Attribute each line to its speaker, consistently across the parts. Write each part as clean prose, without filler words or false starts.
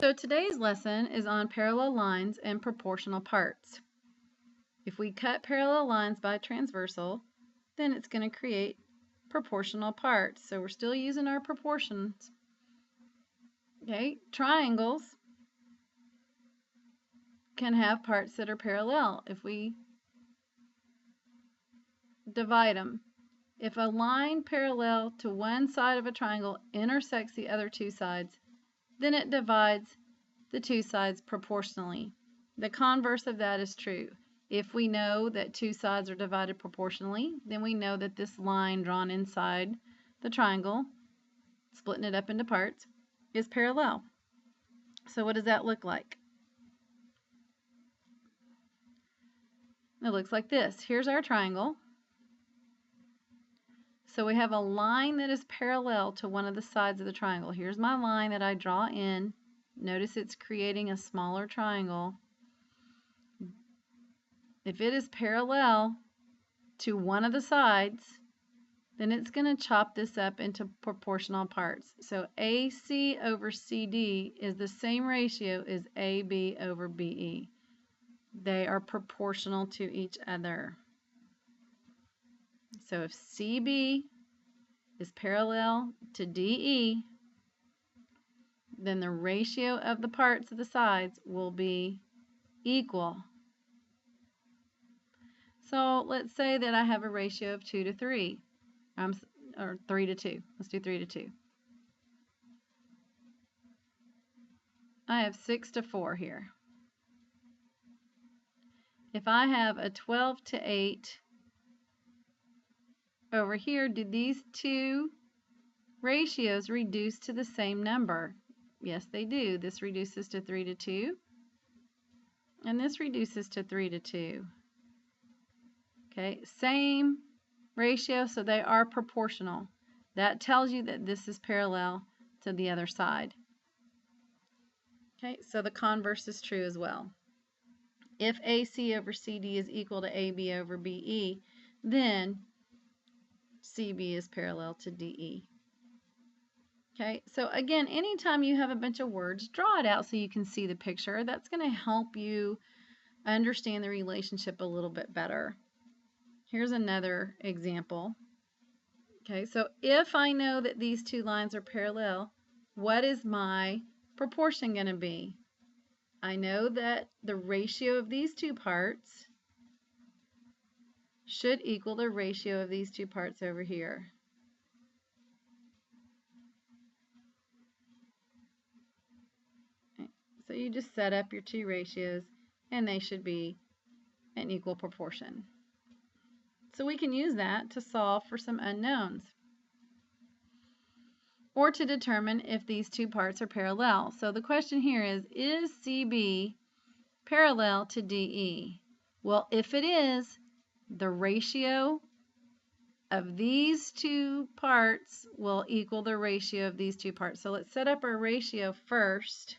Speaker 1: So today's lesson is on parallel lines and proportional parts. If we cut parallel lines by transversal, then it's going to create proportional parts. So we're still using our proportions. Okay, triangles can have parts that are parallel if we divide them. If a line parallel to one side of a triangle intersects the other two sides, then it divides the two sides proportionally. The converse of that is true. If we know that two sides are divided proportionally, then we know that this line drawn inside the triangle, splitting it up into parts, is parallel. So what does that look like? It looks like this. Here's our triangle. So we have a line that is parallel to one of the sides of the triangle. Here's my line that I draw in. Notice it's creating a smaller triangle. If it is parallel to one of the sides, then it's going to chop this up into proportional parts. So AC over CD is the same ratio as AB over BE. They are proportional to each other. So if CB is parallel to DE, then the ratio of the parts of the sides will be equal. So let's say that I have a ratio of 2 to 3, or 3 to 2. Let's do 3 to 2. I have 6 to 4 here. If I have a 12 to 8 over here, do these two ratios reduce to the same number? Yes, they do. This reduces to 3 to 2, and this reduces to 3 to 2. Okay, same ratio, so they are proportional. That tells you that this is parallel to the other side. Okay, so the converse is true as well. If AC over CD is equal to AB over BE, then CB is parallel to DE. Okay, so again, anytime you have a bunch of words, draw it out so you can see the picture. That's going to help you understand the relationship a little bit better. Here's another example. Okay, so if I know that these two lines are parallel, what is my proportion going to be? I know that the ratio of these two parts should equal the ratio of these two parts over here. Okay, so you just set up your two ratios and they should be an equal proportion. So we can use that to solve for some unknowns or to determine if these two parts are parallel. So the question here is CB parallel to DE? Well, if it is, the ratio of these two parts will equal the ratio of these two parts. So let's set up our ratio first.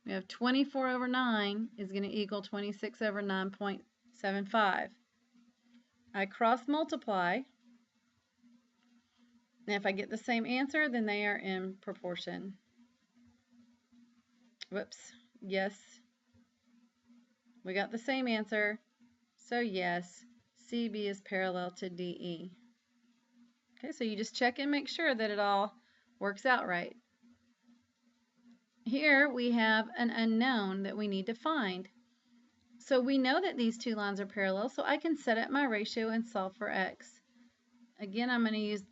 Speaker 1: We have 24 over 9 is going to equal 26 over 9.75. I cross multiply, and if I get the same answer, then they are in proportion. Whoops, yes, we got the same answer, so yes, CB is parallel to DE. Okay, so you just check and make sure that it all works out right. Here we have an unknown that we need to find. So we know that these two lines are parallel, so I can set up my ratio and solve for x. Again, I'm going to use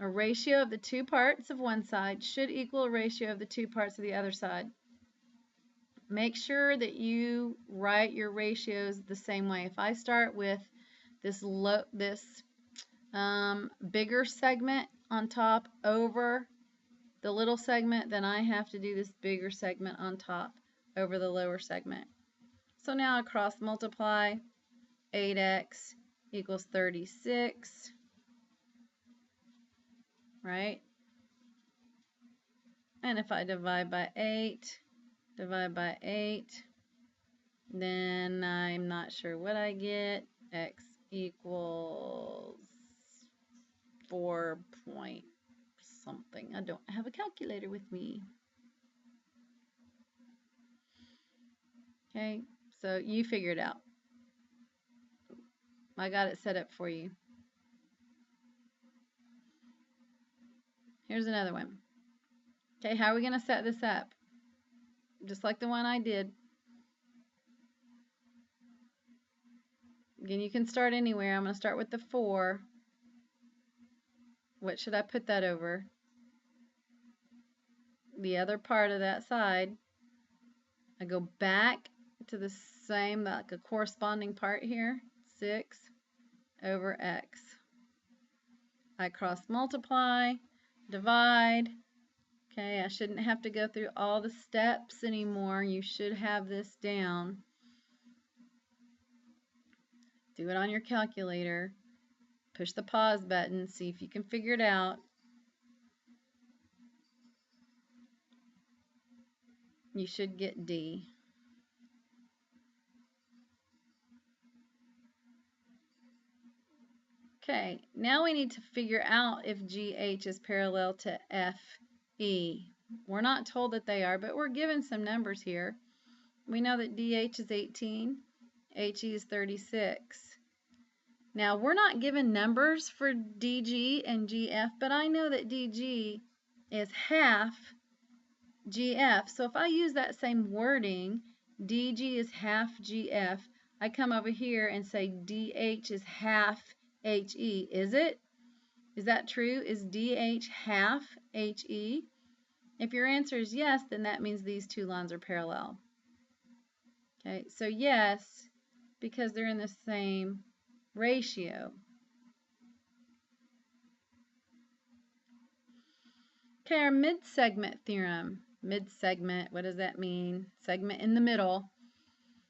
Speaker 1: a ratio of the two parts of one side should equal a ratio of the two parts of the other side. Make sure that you write your ratios the same way. If I start with this bigger segment on top over the little segment, then I have to do this bigger segment on top over the lower segment. So now I cross multiply, 8x equals 36, right? And if I divide by 8, then I'm not sure what I get. X equals 4 point something. I don't have a calculator with me. Okay, so you figure it out. I got it set up for you. Here's another one. Okay, how are we going to set this up? Just like the one I did. Again, you can start anywhere. I'm going to start with the 4. What should I put that over? The other part of that side. I go back to the same, like a corresponding part here, 6 over x. I cross multiply, divide. Okay, I shouldn't have to go through all the steps anymore. You should have this down. Do it on your calculator. Push the pause button, see if you can figure it out. You should get D. Okay, now we need to figure out if GH is parallel to FE. We're not told that they are, but we're given some numbers here. We know that DH is 18, HE is 36. Now, we're not given numbers for DG and GF, but I know that DG is half GF. So if I use that same wording, DG is half GF, I come over here and say DH is half HE. Is it? Is that true? Is DH half HE? If your answer is yes, then that means these two lines are parallel. Okay, so yes, because they're in the same ratio. Okay, our mid-segment theorem. Mid-segment, what does that mean? Segment in the middle.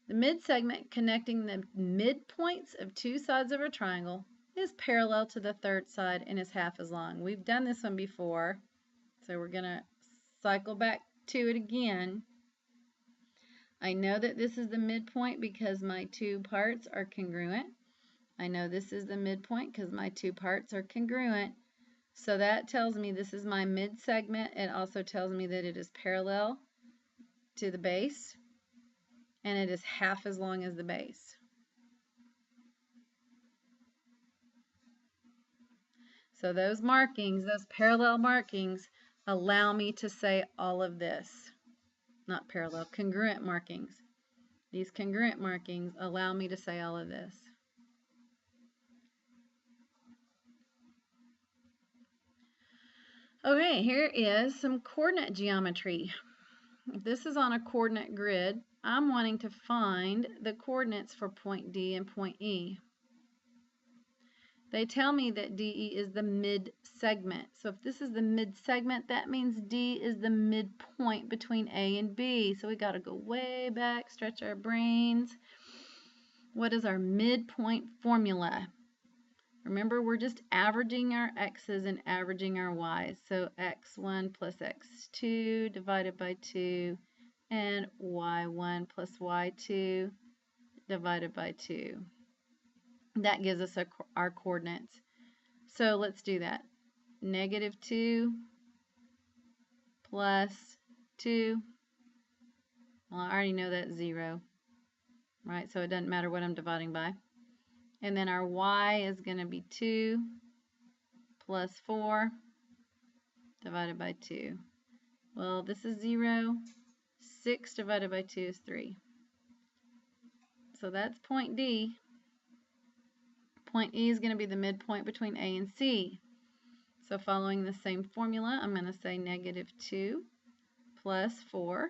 Speaker 1: The mid-segment connecting the midpoints of two sides of a triangle is parallel to the third side and is half as long. We've done this one before, so we're going to cycle back to it again. I know that this is the midpoint because my two parts are congruent. I know this is the midpoint because my two parts are congruent. So that tells me this is my mid-segment. It also tells me that it is parallel to the base, and it is half as long as the base. So those markings, those parallel markings, allow me to say all of this. Not parallel, congruent markings. These congruent markings allow me to say all of this. Okay, here is some coordinate geometry. If this is on a coordinate grid, I'm wanting to find the coordinates for point D and point E. They tell me that DE is the mid-segment. So if this is the mid-segment, that means D is the midpoint between A and B. So we got to go way back, stretch our brains. What is our midpoint formula? Remember, we're just averaging our x's and averaging our y's. So x1 plus x2 divided by 2 and y1 plus y2 divided by 2. That gives us our coordinates. So let's do that. -2 plus 2. Well, I already know that's 0, right? So it doesn't matter what I'm dividing by. And then our y is going to be 2 plus 4 divided by 2. Well, this is 0. 6 divided by 2 is 3. So that's point D. Point E is going to be the midpoint between A and C. So following the same formula, I'm going to say -2 plus 4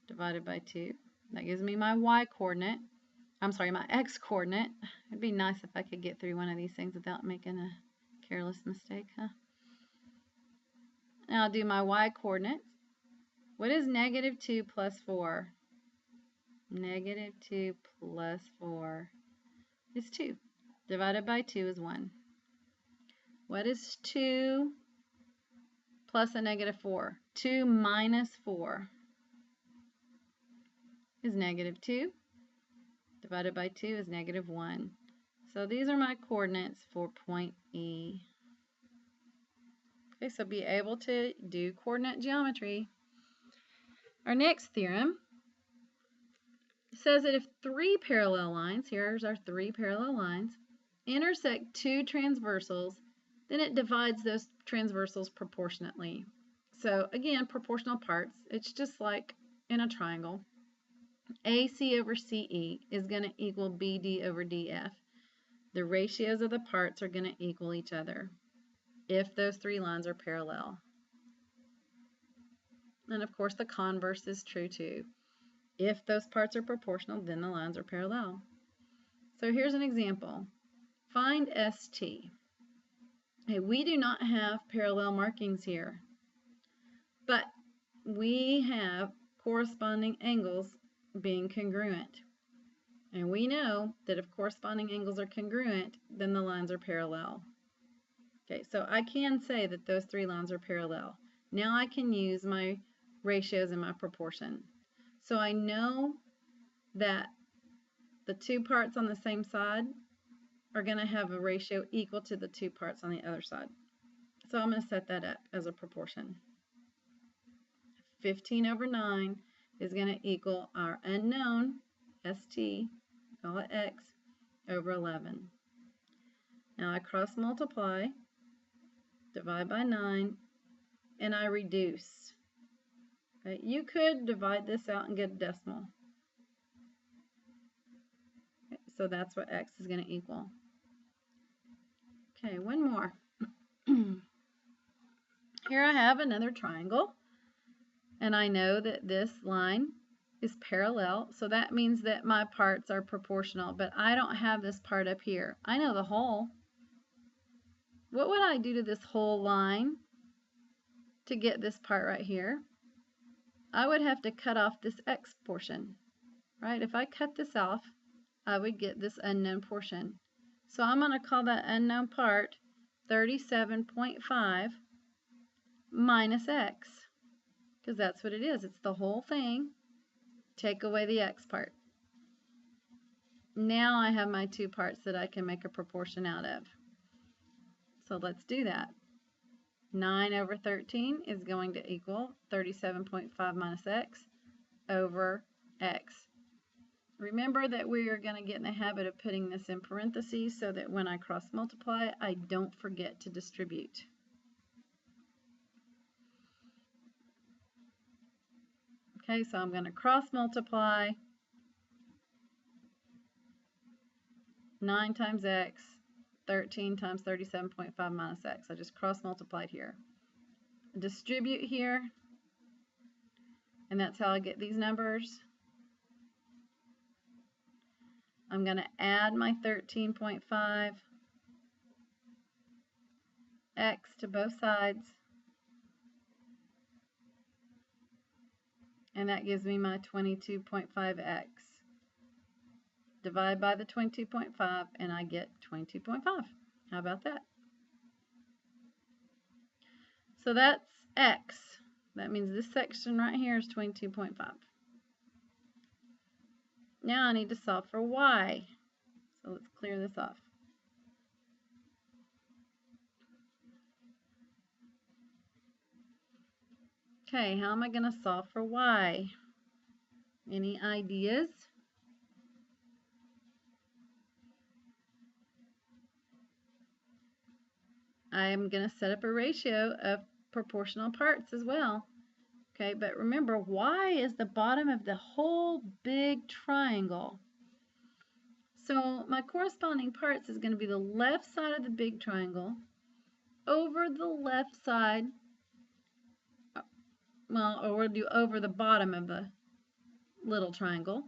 Speaker 1: divided by 2. That gives me my y coordinate. I'm sorry, my x coordinate. It'd be nice if I could get through one of these things without making a careless mistake, huh? Now I'll do my y coordinates. What is -2 plus 4? -2 plus 4 is 2. Divided by 2 is 1. What is 2 plus a -4? 2 minus 4 is -2. Divided by 2 is -1. So these are my coordinates for point E. Okay, so be able to do coordinate geometry. Our next theorem says that if three parallel lines, here's our three parallel lines, intersect two transversals, then it divides those transversals proportionately. So again, proportional parts, it's just like in a triangle. AC over CE is going to equal BD over DF. The ratios of the parts are going to equal each other if those three lines are parallel. And of course the converse is true too. If those parts are proportional, then the lines are parallel. So here's an example. Find ST. Okay, we do not have parallel markings here, but we have corresponding angles being congruent. And we know that if corresponding angles are congruent, then the lines are parallel. Okay, so I can say that those three lines are parallel. Now I can use my ratios and my proportion. So I know that the two parts on the same side are going to have a ratio equal to the two parts on the other side. So I'm going to set that up as a proportion. 15 over 9 is going to equal our unknown, ST, call it X, over 11. Now I cross multiply, divide by 9, and I reduce. Okay, you could divide this out and get a decimal. Okay, so that's what X is going to equal. Okay, one more. Here I have another triangle, and I know that this line is parallel, so that means that my parts are proportional, but I don't have this part up here. I know the whole. What would I do to this whole line to get this part right here? I would have to cut off this X portion, right? If I cut this off, I would get this unknown portion. So I'm going to call that unknown part 37.5 minus X, because that's what it is. It's the whole thing. Take away the X part. Now I have my two parts that I can make a proportion out of. So let's do that. 9 over 13 is going to equal 37.5 minus X over X. Remember that we are going to get in the habit of putting this in parentheses so that when I cross multiply, I don't forget to distribute. Okay, so I'm going to cross multiply 9 times X, 13 times 37.5 minus X. I just cross multiplied here. Distribute here, and that's how I get these numbers. I'm going to add my 13.5 X to both sides, and that gives me my 22.5X. Divide by the 22.5 and I get 22.5. How about that? So that's X. That means this section right here is 22.5. Now I need to solve for Y. So let's clear this off. Okay, how am I going to solve for Y? Any ideas? I am going to set up a ratio of proportional parts as well. Okay, but remember, Y is the bottom of the whole big triangle. So my corresponding parts is going to be the left side of the big triangle over the left side, well, or we'll do over the bottom of the little triangle,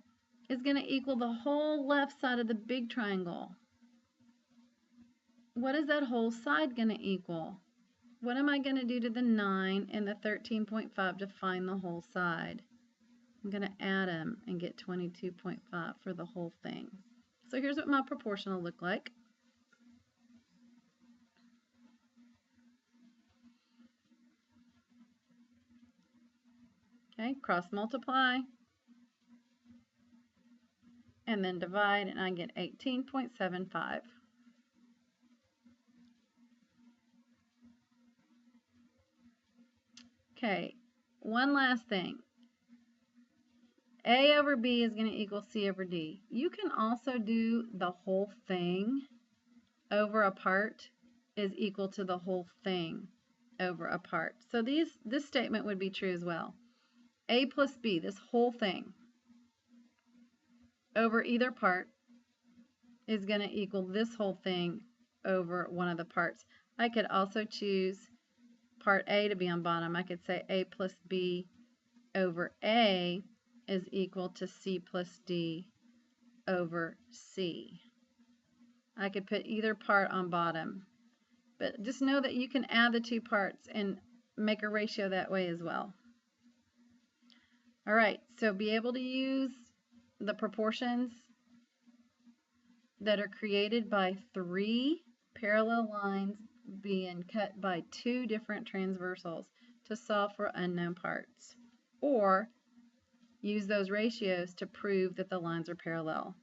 Speaker 1: is going to equal the whole left side of the big triangle. What is that whole side going to equal? What am I going to do to the 9 and the 13.5 to find the whole side? I'm going to add them and get 22.5 for the whole thing. So here's what my proportion will look like. Okay, cross multiply and then divide, and I get 18.75. Okay, one last thing. A over B is going to equal C over D. You can also do the whole thing over a part is equal to the whole thing over a part. So this statement would be true as well. A plus B, this whole thing, over either part is going to equal this whole thing over one of the parts. I could also choose part A to be on bottom. I could say A plus B over A is equal to C plus D over C. I could put either part on bottom, but just know that you can add the two parts and make a ratio that way as well. All right, so be able to use the proportions that are created by 3 parallel lines being cut by 2 different transversals to solve for unknown parts, or use those ratios to prove that the lines are parallel.